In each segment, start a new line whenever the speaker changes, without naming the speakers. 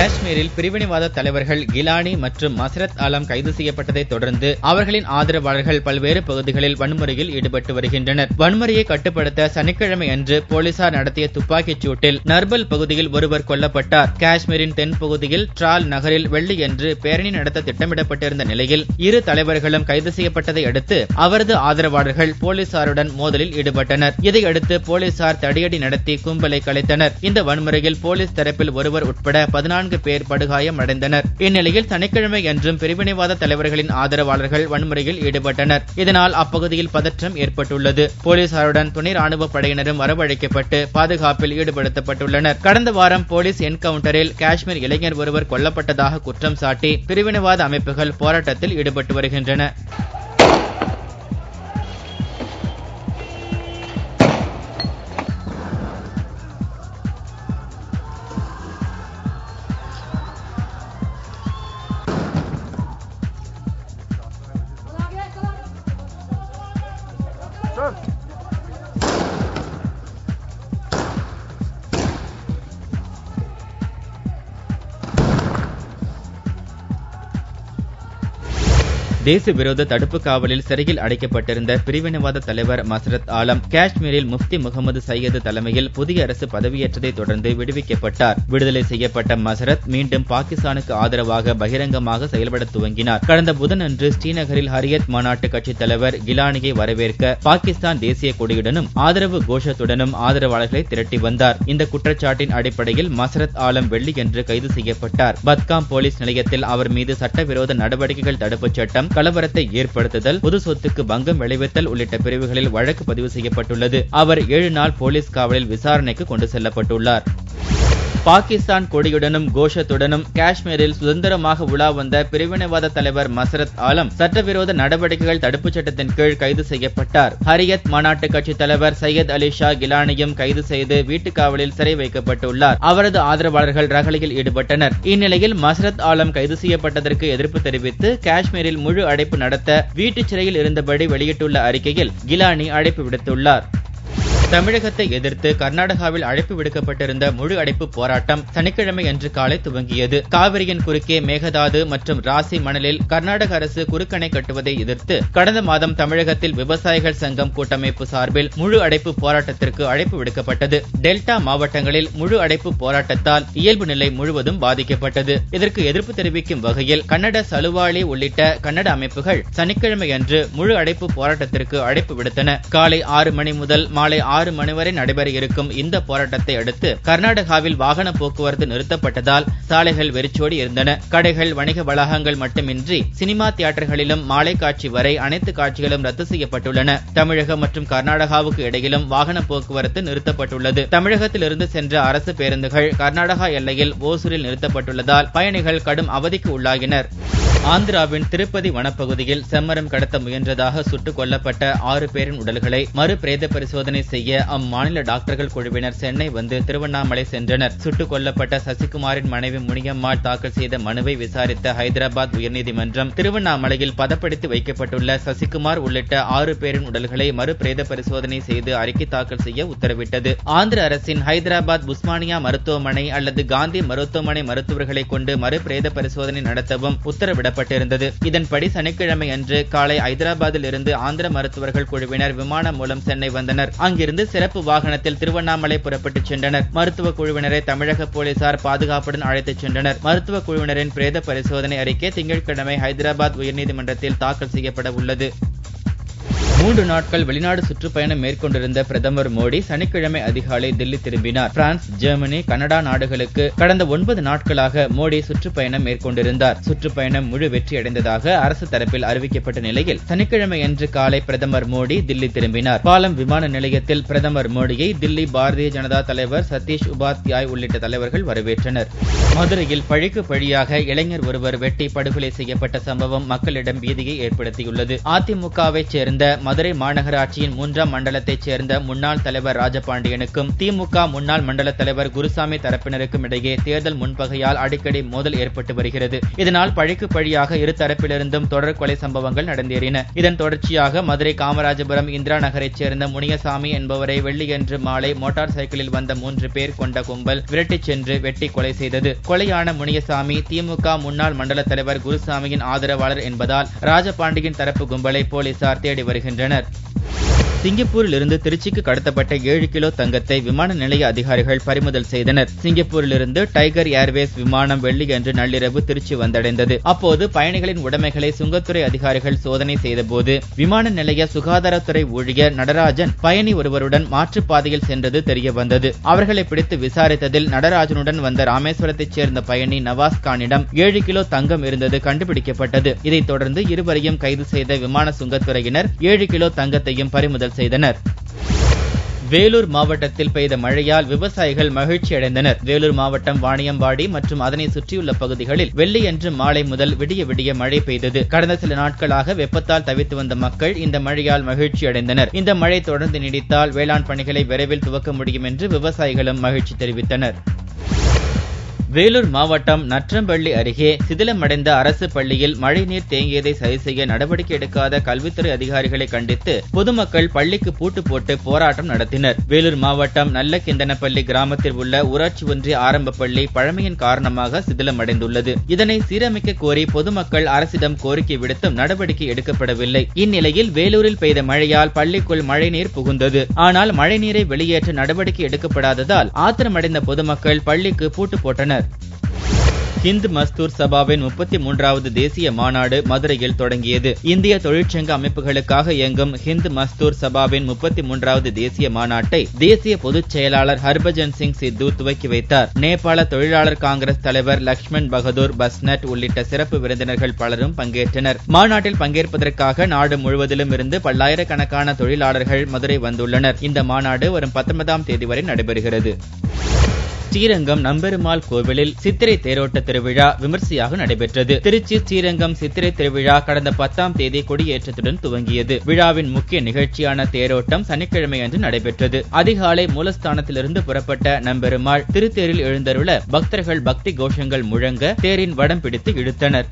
காஷ்மீரில் பிரிவினைவாத தலைவர்கள் கிலானி மற்றும் மசரத் ஆலம் கைது செய்யப்பட்டதை தொடர்ந்து அவர்களின் ஆதரவாளர்கள் பல்வேறு பகுதிகளில் வன்முறையில் ஈடுபட்டு வருகின்றனர். வன்முறையை கட்டுப்படுத்த சனிக்கிழமை அன்று போலீசார் நடத்திய துப்பாக்கிச் சூட்டில் நர்பல் பகுதியில் ஒருவர் கொல்லப்பட்டார். காஷ்மீரின் தென்பகுதியில் டிரால் நகரில் வெள்ளியன்று பேரணி நடத்த திட்டமிடப்பட்டிருந்த நிலையில் இரு தலைவர்களும் கைது செய்யப்பட்டதை அடுத்து அவரது ஆதரவாளர்கள் போலீசாருடன் மோதலில் ஈடுபட்டனர். இதையடுத்து போலீசார் தடியடி நடத்தி கும்பலை கலைத்தனர். இந்த வன்முறையில் போலீஸ் தரப்பில் ஒருவர் உட்பட 14 பேர் படுகாயம் அடைந்தனர். இந்நிலையில் சனிக்கிழமை என்றும் பிரிவினைவாத தலைவர்களின் ஆதரவாளர்கள் வன்முறையில் ஈடுபட்டனர். இதனால் அப்பகுதியில் பதற்றம் ஏற்பட்டுள்ளது. போலீசாருடன் துணை ராணுவ படையினரும் வரவழைக்கப்பட்டு பாதுகாப்பில் ஈடுபடுத்தப்பட்டுள்ளனர். கடந்த வாரம் போலீஸ் என்கவுண்டரில் காஷ்மீர் இளைஞர் ஒருவர் கொல்லப்பட்டதாக குற்றம் சாட்டி பிரிவினைவாத அமைப்புகள் போராட்டத்தில் ஈடுபட்டு வருகின்றன. தேச விரோத தடுப்பு காவலில் சிறையில் அடைக்கப்பட்டிருந்த பிரிவினைவாத தலைவர் மசரத் ஆலம் காஷ்மீரில் முப்தி முகமது சையது தலைமையில் புதிய அரசு பதவியேற்றதை தொடர்ந்து விடுவிக்கப்பட்டார். விடுதலை செய்யப்பட்ட மசரத் மீண்டும் பாகிஸ்தானுக்கு ஆதரவாக பகிரங்கமாக செயல்பட துவங்கினார். கடந்த புதனன்று ஸ்ரீநகரில் ஹரியத் மாநாட்டு கட்சித் தலைவர் கிலானியை வரவேற்க பாகிஸ்தான் தேசிய கொடியுடனும் ஆதரவு கோஷத்துடனும் ஆதரவாளர்களை திரட்டி வந்தார். இந்த குற்றச்சாட்டின் அடிப்படையில் மசரத் ஆலம் வெள்ளியன்று கைது செய்யப்பட்டார். பத்காம் போலீஸ் நிலையத்தில் அவர் மீது சட்டவிரோத நடவடிக்கைகள் தடுப்புச் சட்டம், கலவரத்தை ஏற்படுத்துதல், பொது சொத்துக்கு பங்கம் விளைவித்தல் உள்ளிட்ட பிரிவுகளில் வழக்கு பதிவு செய்யப்பட்டுள்ளது. அவர் 7 நாள் போலீஸ் காவலில் விசாரணைக்கு கொண்டு செல்லப்பட்டுள்ளார். பாகிஸ்தான் கொடியுடனும் கோஷத்துடனும் காஷ்மீரில் சுதந்திரமாக உலா வந்த பிரிவினைவாத தலைவர் மசரத் ஆலம் சட்டவிரோத நடவடிக்கைகள் தடுப்புச் சட்டத்தின் கீழ் கைது செய்யப்பட்டார். ஹரியத் மாநாட்டு கட்சித் தலைவர் சையத் அலி ஷா கிலானியும் கைது செய்து வீட்டுக் காவலில் சிறை வைக்கப்பட்டுள்ளார். அவரது ஆதரவாளர்கள் ரகளையில் ஈடுபட்டனர். இந்நிலையில் மசரத் ஆலம் கைது செய்யப்பட்டதற்கு எதிர்ப்பு தெரிவித்து காஷ்மீரில் முழு அடைப்பு நடத்த வீட்டுச் சிறையில் இருந்தபடி வெளியிட்டுள்ள அறிக்கையில் கிலானி அழைப்பு விடுத்துள்ளார். தமிழகத்தை எதிர்த்து கர்நாடகாவில் அழைப்பு விடுக்கப்பட்டிருந்த முழு அடைப்பு போராட்டம் சனிக்கிழமை அன்று காலை துவங்கியது. காவிரியின் குறுக்கே மேகதாது மற்றும் ராசி மணலில் கர்நாடக அரசு குறுக்கணை கட்டுவதை எதிர்த்து கடந்த மாதம் தமிழகத்தில் விவசாயிகள் சங்கம் கூட்டமைப்பு சார்பில் முழு அடைப்பு போராட்டத்திற்கு அழைப்பு விடுக்கப்பட்டது. டெல்டா மாவட்டங்களில் முழு அடைப்பு போராட்டத்தால் இயல்பு நிலை முழுவதும் பாதிக்கப்பட்டது. இதற்கு எதிர்ப்பு தெரிவிக்கும் வகையில் கன்னட சலுவாளி உள்ளிட்ட கன்னட அமைப்புகள் சனிக்கிழமை அன்று முழு அடைப்பு போராட்டத்திற்கு அழைப்பு விடுத்தன. காலை 6 மணி முதல் மாலை 6 மணி வரை நடைபெற இருக்கும் இந்த போராட்டத்தை அடுத்து கர்நாடகாவில் வாகன போக்குவரத்து நிறுத்தப்பட்டதால் சாலைகள் வெறிச்சோடி இருந்தன. கடைகள், வணிக வளாகங்கள் மட்டுமின்றி சினிமா தியேட்டர்களிலும் மாலை காட்சி வரை அனைத்து காட்சிகளும் ரத்து செய்யப்பட்டுள்ளன. தமிழகம் மற்றும் கர்நாடகாவுக்கு இடையிலும் வாகன போக்குவரத்து நிறுத்தப்பட்டுள்ளது. தமிழகத்திலிருந்து சென்ற அரசு பேருந்துகள் கர்நாடகா எல்லையில் ஓசூரில் நிறுத்தப்பட்டுள்ளதால் பயணிகள் கடும் அவதிக்கு உள்ளாகினர். ஆந்திராவின் திருப்பதி வனப்பகுதியில் செம்மரம் கடத்த முயன்றதாக சுட்டுக் கொல்லப்பட்ட 6 பேரின் உடல்களை மறு பிரேத பரிசோதனை செய்ய அம்மாநில டாக்டர்கள் குழுவினர் சென்னை வந்து திருவண்ணாமலை சென்றனர். சுட்டுக் கொல்லப்பட்ட சசிகுமாரின் மனைவி முனியம்மாள் தாக்கல் செய்த மனுவை விசாரித்த ஹைதராபாத் உயர்நீதிமன்றம் திருவண்ணாமலையில் பதப்படுத்தி வைக்கப்பட்டுள்ள சசிகுமார் உள்ளிட்ட 6 பேரின் உடல்களை மறு பிரேத பரிசோதனை செய்து அறிக்கை தாக்கல் செய்ய உத்தரவிட்டது. ஆந்திர அரசின் ஹைதராபாத் உஸ்மானியா மருத்துவமனை அல்லது காந்தி மருத்துவமனை மருத்துவர்களை கொண்டு மறு பிரேத பரிசோதனை நடத்தவும் உத்தரவிடப்பட்டிருந்தது. இதன்படி சனிக்கிழமை அன்று காலை ஹைதராபாத்தில் இருந்து ஆந்திர மருத்துவர்கள் குழுவினர் விமானம் மூலம் சென்னை வந்தனர். அங்கிருந்து சிறப்பு வாகனத்தில் திருவண்ணாமலை புறப்பட்டுச் சென்றனர். மருத்துவ குழுவினரை தமிழக போலீசார் பாதுகாப்புடன் அழைத்துச் சென்றனர். மருத்துவ குழுவினரின் பிரேத பரிசோதனை அறிக்கை திங்கட்கிழமை ஹைதராபாத் உயர்நீதிமன்றத்தில் தாக்கல் செய்யப்பட உள்ளது. 3 நாட்கள் வெளிநாடு சுற்றுப்பயணம் மேற்கொண்டிருந்த பிரதமர் மோடி சனிக்கிழமை அதிகாலை தில்லி திரும்பினார். பிரான்ஸ், ஜெர்மனி, கனடா நாடுகளுக்கு கடந்த 9 நாட்களாக மோடி சுற்றுப்பயணம் மேற்கொண்டிருந்தார். சுற்றுப்பயணம் முழு வெற்றியடைந்ததாக அரசு தரப்பில் அறிவிக்கப்பட்ட நிலையில் சனிக்கிழமை அன்று காலை பிரதமர் மோடி தில்லி திரும்பினார். பாலம் விமான நிலையத்தில் பிரதமர் மோடியை தில்லி பாரதிய ஜனதா தலைவர் சதீஷ் உபாத்யாய் உள்ளிட்ட தலைவர்கள் வரவேற்றனர். மதுரையில் பழிக்கு பழியாக இளைஞர் ஒருவர் வெட்டி படுகொலை செய்யப்பட்ட சம்பவம் மக்களிடம் பீதியை ஏற்படுத்தியுள்ளது. அதிமுகவை சேர்ந்த மதுரை மாநகராட்சியின் 3ஆம் மண்டலத்தைச் சேர்ந்த முன்னாள் தலைவர் ராஜபாண்டியனுக்கும் திமுக முன்னாள் மண்டல தலைவர் குருசாமி தரப்பினருக்கும் இடையே தேர்தல் முன்பகையால் அடிக்கடி மோதல் ஏற்பட்டு வருகிறது. இதனால் பழிக்கு பழியாக இரு தரப்பிலிருந்தும் தொடர் கொலை சம்பவங்கள் நடந்தேறின. இதன் தொடர்ச்சியாக மதுரை காமராஜபுரம் இந்திரா நகரைச் சேர்ந்த முனியசாமி என்பவரை வெள்ளியன்று மாலை மோட்டார் சைக்கிளில் வந்த 3 பேர் கொண்ட கும்பல் விரட்டிச் சென்று வெட்டி கொலை செய்தது. கொலையான முனியசாமி திமுக முன்னாள் மண்டல தலைவர் குருசாமியின் ஆதரவாளர் என்பதால் ராஜபாண்டியின் தரப்பு கும்பலை போலீசார் தேடி வருகின்றனர். சிங்கப்பூரில் இருந்து திருச்சிக்கு கடத்தப்பட்ட 7 கிலோ தங்கத்தை விமான நிலைய அதிகாரிகள் பறிமுதல் செய்தனர். சிங்கப்பூரில் இருந்து டைகர் ஏர்வேஸ் விமானம் வெள்ளியன்று நள்ளிரவு திருச்சி வந்தடைந்தது. அப்போது பயணிகளின் உடைமைகளை சுங்கத்துறை அதிகாரிகள் சோதனை செய்தபோது விமான நிலைய சுகாதாரத்துறை ஊழியர் நடராஜன் பயணி ஒருவருடன் மாற்றுப்பாதையில் சென்றது தெரியவந்தது. அவர்களை பிடித்து விசாரித்ததில் நடராஜனுடன் வந்த ராமேஸ்வரத்தைச் சேர்ந்த பயணி நவாஸ் கானிடம் 7 கிலோ தங்கம் இருந்தது கண்டுபிடிக்கப்பட்டது. இதைத் தொடர்ந்து இருவரையும் கைது செய்த விமான சுங்கத்துறையினர் 7 கிலோ தங்கத்தையும் பறிமுதல் செய்தனர். வேலூர் மாவட்டத்தில் பெய்த மழையால் விவசாயிகள் மகிழ்ச்சி அடைந்தனர். வேலூர் மாவட்டம் வாணியம்பாடி மற்றும் அதனை சுற்றியுள்ள பகுதிகளில் வெள்ளியன்று மாலை முதல் விடிய விடிய மழை பெய்தது. கடந்த சில நாட்களாக வெப்பத்தால் தவித்து வந்த மக்கள் இந்த மழையால் மகிழ்ச்சி அடைந்தனர். இந்த மழை தொடர்ந்து நீடித்தால் வேளாண் பணிகளை விரைவில் துவக்க முடியும் என்று விவசாயிகளும் மகிழ்ச்சி தெரிவித்தனர். வேலூர் மாவட்டம் நற்றம்பள்ளி அருகே சிதிலமடைந்த அரசு பள்ளியில் மழைநீர் தேங்கியதை சரி செய்ய நடவடிக்கை எடுக்காத கல்வித்துறை அதிகாரிகளை கண்டித்து பொதுமக்கள் பள்ளிக்கு பூட்டு போட்டு போராட்டம் நடத்தினர். வேலூர் மாவட்டம் நல்லகிந்தனப்பள்ளி கிராமத்தில் உள்ள ஊராட்சி ஒன்றிய ஆரம்ப பள்ளி பழமையின் காரணமாக சிதிலமடைந்துள்ளது. இதனை சீரமைக்க கோரி பொதுமக்கள் அரசிடம் கோரிக்கை விடுத்தும் நடவடிக்கை எடுக்கப்படவில்லை. இந்நிலையில் வேலூரில் பெய்த மழையால் பள்ளிக்குள் மழைநீர் புகுந்தது. ஆனால் மழைநீரை வெளியேற்ற நடவடிக்கை எடுக்கப்படாததால் ஆத்திரமடைந்த பொதுமக்கள் பள்ளிக்கு பூட்டு போட்டனர். ஹிந்த் மஸ்தூர் சபாவின் 33வது தேசிய மாநாடு மதுரையில் தொடங்கியது. இந்திய தொழிற்சங்க அமைப்புகளுக்காக இயங்கும் ஹிந்த் மஸ்தூர் சபாவின் 33வது தேசிய மாநாட்டை தேசிய பொதுச் செயலாளர் ஹர்பஜன் சிங் சித்து துவக்கி வைத்தார். நேபாள தொழிலாளர் காங்கிரஸ் தலைவர் லக்ஷ்மண் பகதூர் பஸ்னட் உள்ளிட்ட சிறப்பு விருந்தினர்கள் பலரும் பங்கேற்றனர். மாநாட்டில் பங்கேற்பதற்காக நாடு முழுவதிலும் இருந்து பல்லாயிரக்கணக்கான தொழிலாளர்கள் மதுரை வந்துள்ளனர். இந்த மாநாடு வரும் 19ஆம் தேதி வரை நடைபெறுகிறது. ஸ்ரீரங்கம் நம்பெருமாள் கோவிலில் சித்திரை தேரோட்ட திருவிழா விமர்சையாக நடைபெற்றது. திருச்சி ஸ்ரீரங்கம் சித்திரை திருவிழா கடந்த 10ஆம் தேதி கொடியேற்றத்துடன் துவங்கியது. விழாவின் முக்கிய நிகழ்ச்சியான தேரோட்டம் சனிக்கிழமை அன்று நடைபெற்றது. அதிகாலை மூலஸ்தானத்திலிருந்து புறப்பட்ட நம்பெருமாள் திருத்தேரில் எழுந்தருள பக்தர்கள் பக்தி கோஷங்கள் முழங்க தேரின் வடம் பிடித்து இழுத்தனர்.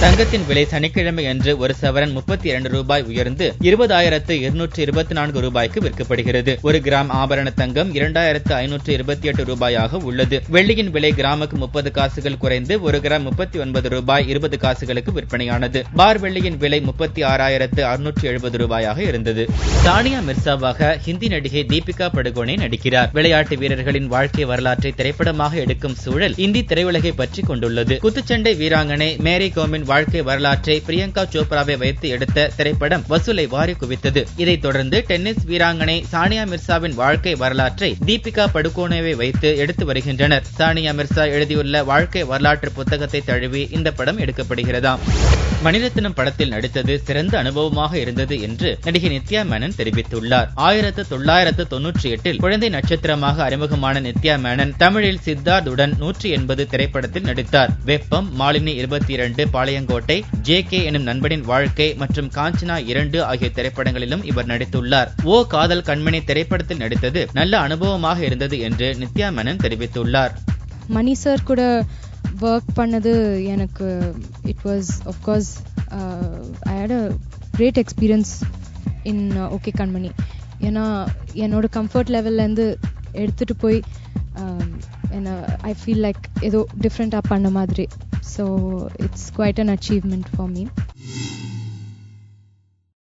தங்கத்தின் விலை சனிக்கிழமை அன்று ஒரு சவரன் 32 ரூபாய் உயர்ந்து 20,224 ரூபாய்க்கு விற்கப்படுகிறது. 1 கிராம் ஆபரண தங்கம் 2,528 ரூபாயாக உள்ளது. வெள்ளியின் விலை கிராமுக்கு 30 காசுகள் குறைந்து 1 கிராம் 39 ரூபாய் 20 காசுகளுக்கு விற்பனையானது. பார் வெள்ளியின் விலை 36,670 ரூபாயாக இருந்தது. சானியா மிர்சாவாக ஹிந்தி நடிகை தீபிகா படுகோனே நடிக்கிறார். விளையாட்டு வீரர்களின் வாழ்க்கை வரலாற்றை திரைப்படமாக எடுக்கும் சூழல் இந்தி திரையுலகை பற்றி கொண்டுள்ளது. குத்துச்சண்டை வீராங்கனை மேரி கோமின் வாழ்க்கை வரலாற்றை பிரியங்கா சோப்ராவை வைத்து எடுத்த திரைப்படம் வசூலை வாரி குவித்தது. இதைத் தொடர்ந்து டென்னிஸ் வீராங்கனை சானியா மிர்சாவின் வாழ்க்கை வரலாற்றை தீபிகா படுகோனேவை வைத்து எடுத்து வருகின்றனர். சானியா மிர்சா எழுதியுள்ள வாழ்க்கை வரலாற்று புத்தகத்தை தழுவி இந்த படம் எடுக்கப்படுகிறதாம். மணிரத்னம் படத்தில் நடித்தது சிறந்த அனுபவமாக இருந்தது என்று நடிகை நித்யா மேனன் தெரிவித்துள்ளார். 1998 குழந்தை நட்சத்திரமாக அறிமுகமான நித்யா மேனன் தமிழில் சித்தார்த்துடன் 180 திரைப்படத்தில் நடித்தார். வெப்பம், மாலினி 22, பாளையங்கோட்டை, JK எனும் நண்பனின் வாழ்க்கை மற்றும் காஞ்சனா 2 ஆகிய திரைப்படங்களிலும் இவர் நடித்துள்ளார். ஓ காதல் கண்மணி திரைப்படத்தில் நடித்தது நல்ல அனுபவமாக இருந்தது என்று நித்யா மேனன் தெரிவித்துள்ளார்.
மணி சார் கூட ஒர்க் பண்ணது எனக்கு it was of course I had a great experience in OK Kanmani. ஏன்னா என்னோட கம்ஃபர்ட் லெவல்லேருந்து எடுத்துகிட்டு போய் I feel like ஏதோ டிஃப்ரெண்ட்டாக பண்ண மாதிரி. So it's quite an achievement for me.